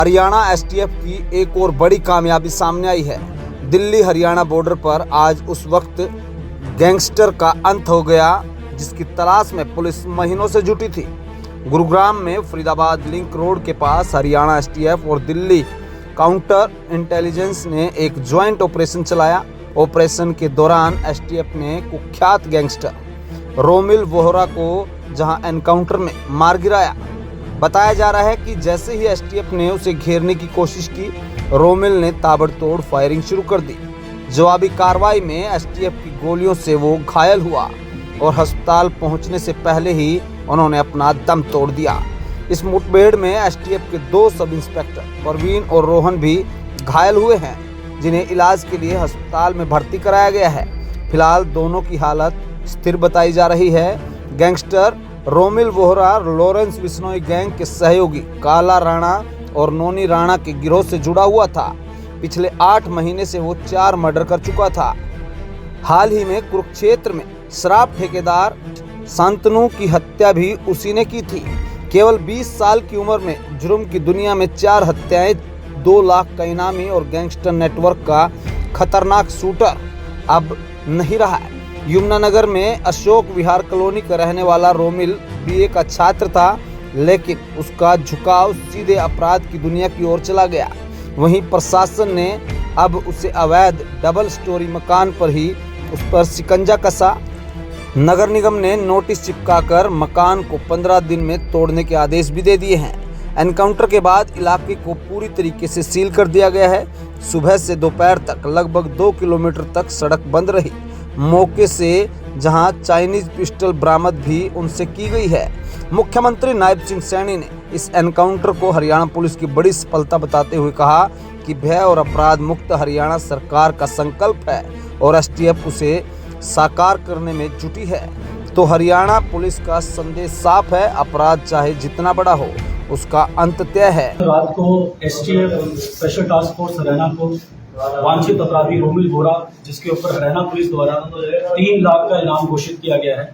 Haryana STF की एक और बड़ी कामयाबी सामने आई है। दिल्ली हरियाणा बॉर्डर पर आज उस वक्त गैंगस्टर का अंत हो गया जिसकी तलाश में पुलिस महीनों से जुटी थी। गुरुग्राम में फरीदाबाद लिंक रोड के पास हरियाणा एसटीएफ और दिल्ली काउंटर इंटेलिजेंस ने एक ज्वाइंट ऑपरेशन चलाया। ऑपरेशन के दौरान एसटीएफ ने कुख्यात गैंगस्टर रोमिल वोहरा को जहां एनकाउंटर में मार गिराया। बताया जा रहा है कि जैसे ही एसटीएफ ने उसे घेरने की कोशिश की, रोमिल ने ताबड़तोड़ फायरिंग शुरू कर दी। जवाबी कार्रवाई में एसटीएफ की गोलियों से वो घायल हुआ और अस्पताल पहुंचने से पहले ही उन्होंने अपना दम तोड़ दिया। इस मुठभेड़ में एसटीएफ के 2 सब इंस्पेक्टर परवीन और रोहन भी घायल हुए हैं, जिन्हें इलाज के लिए अस्पताल में भर्ती कराया गया है। फिलहाल दोनों की हालत स्थिर बताई जा रही है। Gangster Romil Vohra Lawrence Bishnoi gang के सहयोगी काला राणा और नोनी राणा के गिरोह से जुड़ा हुआ था। पिछले 8 महीने से वो 4 मर्डर कर चुका था। हाल ही में कुरुक्षेत्र में शराब ठेकेदार शांतनु की हत्या भी उसी ने की थी। केवल 20 साल की उम्र में जुर्म की दुनिया में 4 हत्याएं, 2 लाख का इनामी और गैंगस्टर नेटवर्क का खतरनाक शूटर अब नहीं रहा है। यमुनानगर में अशोक विहार कॉलोनी का रहने वाला रोमिल बीए का छात्र था, लेकिन उसका झुकाव सीधे अपराध की दुनिया की ओर चला गया। वहीं प्रशासन ने अब उसे अवैध डबल स्टोरी मकान पर ही उस पर शिकंजा कसा। नगर निगम ने नोटिस चिपकाकर मकान को 15 दिन में तोड़ने के आदेश भी दे दिए हैं। एनकाउंटर के बाद इलाके को पूरी तरीके से सील कर दिया गया है। सुबह से दोपहर तक लगभग 2 किलोमीटर तक सड़क बंद रही। मौके से जहां चाइनीज पिस्टल बरामद भी उनसे की गई है। मुख्यमंत्री नायब सिंह सैनी ने इस एनकाउंटर को हरियाणा पुलिस की बड़ी सफलता बताते हुए कहा कि भय और अपराध मुक्त हरियाणा सरकार का संकल्प है और एसटीएफ उसे साकार करने में जुटी है। तो हरियाणा पुलिस का संदेश साफ है, अपराध चाहे जितना बड़ा हो उसका अंत तय है। रात को STF special task force Haryana को वांछित अपराधी रोमिल वोहरा, जिसके ऊपर हरियाणा पुलिस द्वारा 3 लाख का इनाम घोषित किया गया है,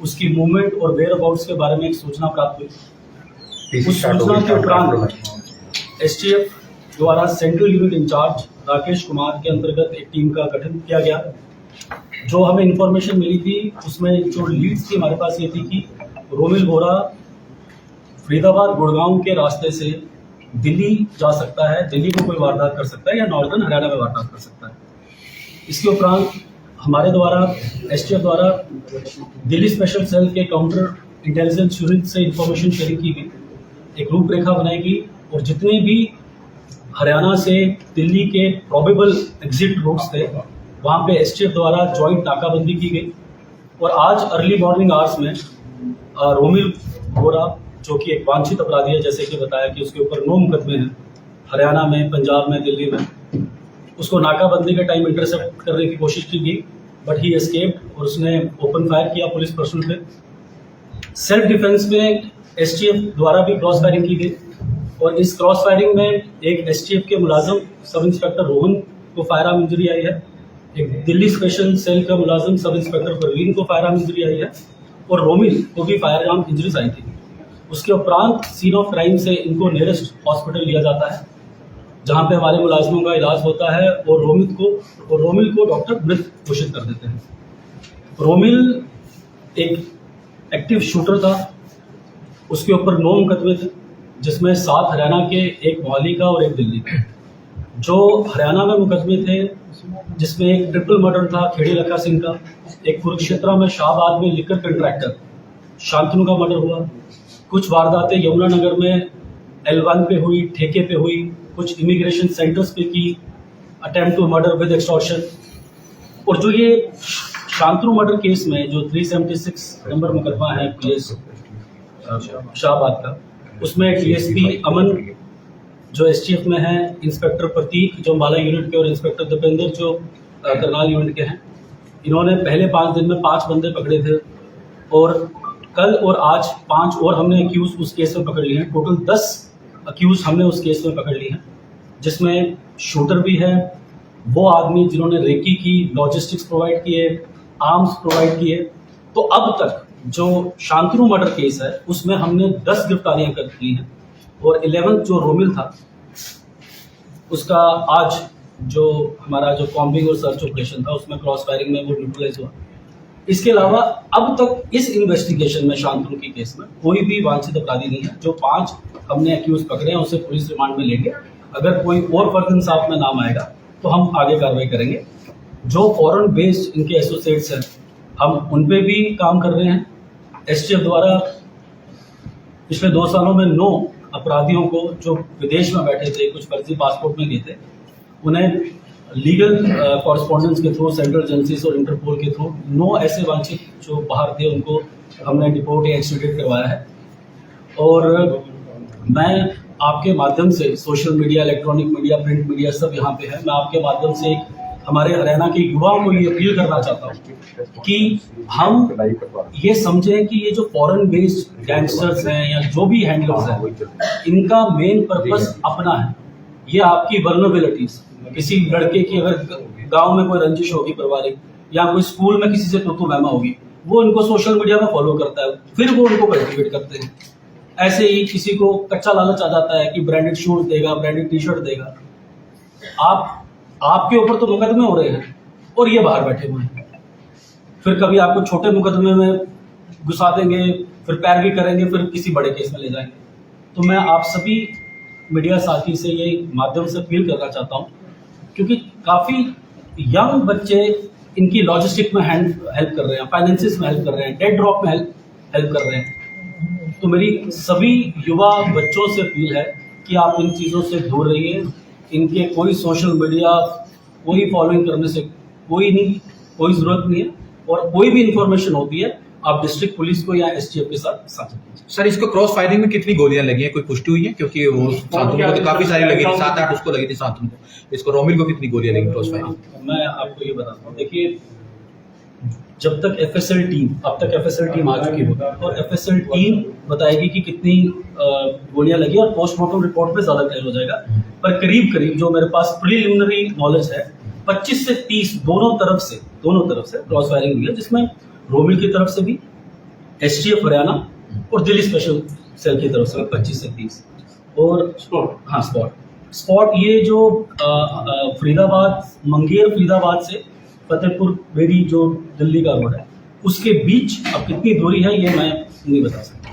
उसकी मूवमेंट और वेयर अबाउट्स के बारे में एक सूचना प्राप्त हुई। उस सूचना के उपरांत एसटीएफ द्वारा central unit incharge Rakesh Kumar के अंतर्गत एक टीम का गठन किया गया। जो हमें इंफॉर्मेशन मिली थी उसमें जो लीड्स थी हमारे पास ये थी कि रोमिल वोहरा फरीदाबाद गुड़गांव के रास्ते से दिल्ली जा सकता है, दिल्ली में कोई वारदात कर सकता है या नॉर्दर्न हरियाणा में वारदात कर सकता है। इसके उपरांत हमारे द्वारा एसटीएफ द्वारा दिल्ली स्पेशल सेल के काउंटर इंटेलिजेंस यूनिट से इंफॉर्मेशन शेयरिंग की गई, एक रूपरेखा बनाई गई और जितने भी हरियाणा से दिल्ली के प्रोबेबल एग्जिट रूट्स थे वहाँ पे एसटीएफ द्वारा ज्वाइंट नाकाबंदी की गई। और आज अर्ली मॉर्निंग आवर्स में रोमिल वोहरा, जो कि एक वांछित अपराधी है, जैसे कि बताया कि उसके ऊपर 9 मुकदमे हैं हरियाणा में, पंजाब में, दिल्ली में, उसको नाकाबंदी के टाइम इंटरसेप्ट करने की कोशिश की गई, बट ही एस्केप्ड और उसने ओपन फायर किया पुलिस पर्सन पे। सेल्फ डिफेंस में एसटीएफ द्वारा भी क्रॉस फायरिंग की गई और इस क्रॉस फायरिंग में एक एसटीएफ के मुलाजिम सब इंस्पेक्टर रोहन को फायर आर्म इंजरी आई है, एक दिल्ली स्पेशल सेल का मुलाजिम सब इंस्पेक्टर परवीन को फायर आर्म इंजरी आई है और रोमिल को भी फायर आर्म इंजरीज आई थी। उसके उपरांत सीन ऑफ क्राइम से इनको नियरेस्ट हॉस्पिटल लिया जाता है, जहां पे हमारे मुलाजिमों का इलाज होता है और रोमिल को डॉक्टर मृत घोषित कर देते हैं। रोमिल एक एक्टिव शूटर था, उसके ऊपर 9 मुकदमे थे, जिसमें 7 हरियाणा के, एक मोहाली का और एक दिल्ली का। जो हरियाणा में मुकदमे थे जिसमें एक ट्रिपल मर्डर था खेड़ी लखा सिंह का, एक कुरुक्षेत्र में शाहबाद में लिकर कंट्रैक्टर शांतनु का मर्डर हुआ, कुछ वारदातें यमुनानगर में L1 पे हुई, ठेके पे हुई, कुछ इमिग्रेशन सेंटर्स पे की, attempt to murder with extortion. और जो ये शांतनु मर्डर केस में जो 376 नंबर मुकदमा है पुलिस शाहबाद का, उसमें डीएसपी अमन जो एसटीएफ में है, इंस्पेक्टर प्रतीक जो अंबाला यूनिट के और इंस्पेक्टर दीपेंद्र जो करनाल यूनिट के हैं, इन्होंने पहले 5 दिन में 5 बंदे पकड़े थे और कल और आज 5 और हमने अक्यूज उस केस में पकड़ लिए हैं। टोटल 10 अक्यूज हमने उस केस में पकड़ लिए हैं, जिसमें शूटर भी है, वो आदमी जिन्होंने रेकी की, लॉजिस्टिक्स प्रोवाइड किए, आर्म्स प्रोवाइड किए। तो अब तक जो शांतनु मर्डर केस है उसमें हमने 10 गिरफ्तारियां कर ली हैं और 11 जो रोमिल था उसका आज जो हमारा जो कॉम्बिंग और सर्च ऑपरेशन था उसमें क्रॉस फायरिंग में वो न्यूट्रलाइज हुआ। इसके अलावा अब तक इस इन्वेस्टिगेशन में शांतनु की केस में कोई भी वांछित अपराधी नहीं है। जो 5 हमने एक्यूज पकड़े हैं उसे पुलिस रिमांड में लेंगे। अगर कोई और फर्द इंसाफ में नाम आएगा तो हम आगे कार्रवाई करेंगे। जो फॉरेन बेस्ड इनके एसोसिएट्स हैं हम उन पे भी काम कर रहे हैं। एसटीएफ द्वारा पिछले 2 सालों में 9 अपराधियों को जो विदेश में बैठे थे, कुछ फर्जी पासपोर्ट में गए थे, उन्हें लीगल कॉरेस्पॉन्डेंस के थ्रू सेंट्रल एजेंसीज और इंटरपोल के थ्रू 9 ऐसे वांछित जो बाहर थे उनको हमने डिपोर्ट या एक्सट्राडिट करवाया है। और मैं आपके माध्यम से social media, electronic media, print media सब यहाँ पे है, मैं आपके माध्यम से हमारे हरियाणा के युवाओं को ये अपील करना चाहता हूँ कि हम ये समझें कि ये जो फॉरेन बेस्ड गैंगस्टर्स हैं या जो भी हैंडलर्स हैं, इनका मेन पर्पस अपना है। ये आपकी वर्नेबिलिटीज, किसी लड़के की अगर गांव में कोई रंजिश होगी पारिवारिक या कोई स्कूल में किसी से तू महमा होगी, वो इनको सोशल मीडिया में फॉलो करता है, फिर वो उनको कल्टिवेट करते हैं। ऐसे ही किसी को कच्चा लालच आ जाता है कि ब्रांडेड शूज देगा, ब्रांडेड टी शर्ट देगा। आपके ऊपर तो मुकदमे हो रहे हैं और ये बाहर बैठे हुए हैं। फिर कभी आपको छोटे मुकदमे में घुसा देंगे, फिर पैरवी करेंगे, फिर किसी बड़े केस में ले जाएंगे। तो मैं आप सभी मीडिया साथी से ये माध्यम से अपील करना चाहता हूँ, क्योंकि काफ़ी यंग बच्चे इनकी लॉजिस्टिक में हेल्प कर रहे हैं, फाइनेंसिस में हेल्प कर रहे हैं, डेड ड्रॉप में हेल्प कर रहे हैं। तो मेरी सभी युवा बच्चों से अपील है कि आप इन चीज़ों से दूर रहिए। इनके कोई सोशल मीडिया, कोई फॉलोइंग करने से कोई ज़रूरत नहीं है। और कोई भी इंफॉर्मेशन होती है आप डिस्ट्रिक्ट पुलिस को या एसटीएफ के साथ साझा कीजिए। सर, इसको क्रॉस फायरिंग में कितनी गोलियां लगी हैं, कोई पुष्टि हुई है? क्योंकि वो शांतनु को तो काफी सारी लगी थी, 7-8 उसको लगी थी शांतनु को। इसको रोमिल को कितनी गोलियां लगी क्रॉस फायरिंग? मैं आपको ये बताता हूँ, देखिए जब तक एफएसएल टीम, अब तक एफएसएल टीम आ चुकी होगी और एफएसएल टीम बताएगी कि कितनी गोलियां लगी और पोस्टमार्टम रिपोर्ट पे ज्यादा क्लियर हो जाएगा। पर करीब जो मेरे पास प्रीलिमिनरी नॉलेज है, 25 से 30 दोनों तरफ से क्रॉस फायरिंग हुई है, जिसमें रोमिल की तरफ से भी, एसटीएफ हरियाणा और दिल्ली स्पेशल सेल की तरफ से 25 से 30 और स्पॉट ये जो फरीदाबाद, मंगेर फरीदाबाद से फतेहपुर बेरी जो दिल्ली का रोड है, उसके बीच अब कितनी दूरी है ये मैं नहीं बता सकता।